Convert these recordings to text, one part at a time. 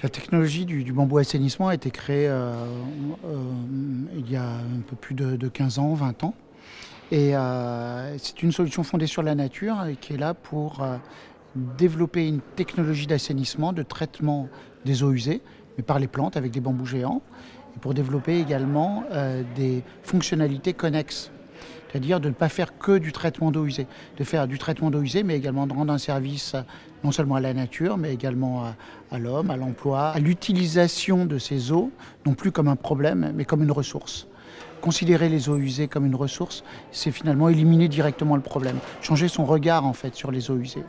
La technologie du bambou assainissement a été créée il y a un peu plus de 15 ans, 20 ans. Et c'est une solution fondée sur la nature et qui est là pour développer une technologie d'assainissement, de traitement des eaux usées, mais par les plantes avec des bambous géants, et pour développer également des fonctionnalités connexes. C'est-à-dire de ne pas faire que du traitement d'eau usée, de faire du traitement d'eau usée, mais également de rendre un service non seulement à la nature, mais également à l'homme, à l'emploi, à l'utilisation de ces eaux, non plus comme un problème, mais comme une ressource. Considérer les eaux usées comme une ressource, c'est finalement éliminer directement le problème, changer son regard en fait sur les eaux usées.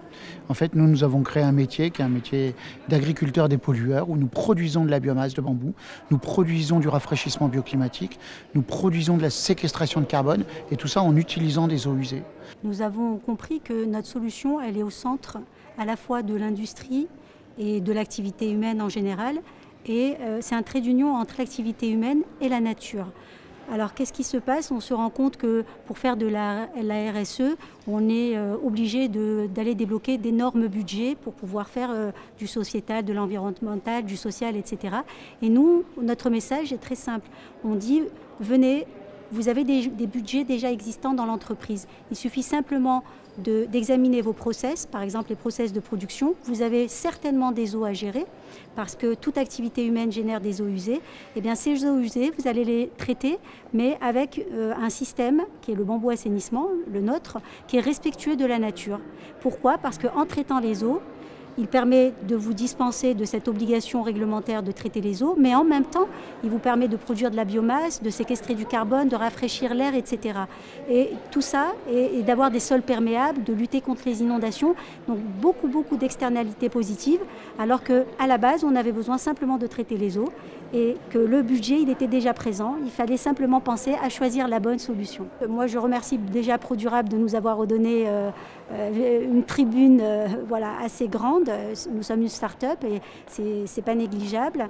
En fait, nous avons créé un métier qui est un métier d'agriculteur dépollueur où nous produisons de la biomasse de bambou, nous produisons du rafraîchissement bioclimatique, nous produisons de la séquestration de carbone et tout ça en utilisant des eaux usées. Nous avons compris que notre solution, elle est au centre à la fois de l'industrie et de l'activité humaine en général. Et c'est un trait d'union entre l'activité humaine et la nature. Alors qu'est-ce qui se passe? On se rend compte que pour faire de la RSE, on est obligé d'aller débloquer d'énormes budgets pour pouvoir faire du sociétal, de l'environnemental, du social, etc. Et nous, notre message est très simple. On dit, venez, vous avez des budgets déjà existants dans l'entreprise. Il suffit simplement d'examiner vos process, par exemple les process de production. Vous avez certainement des eaux à gérer parce que toute activité humaine génère des eaux usées. Et bien ces eaux usées, vous allez les traiter, mais avec un système qui est le bambou assainissement, le nôtre, qui est respectueux de la nature. Pourquoi? Parce qu'en traitant les eaux, il permet de vous dispenser de cette obligation réglementaire de traiter les eaux, mais en même temps, il vous permet de produire de la biomasse, de séquestrer du carbone, de rafraîchir l'air, etc. Et tout ça, et d'avoir des sols perméables, de lutter contre les inondations. Donc beaucoup d'externalités positives, alors qu'à la base, on avait besoin simplement de traiter les eaux et que le budget, il était déjà présent. Il fallait simplement penser à choisir la bonne solution. Moi, je remercie déjà ProDurable de nous avoir redonné une tribune voilà, assez grande. Nous sommes une start-up et c'est pas négligeable.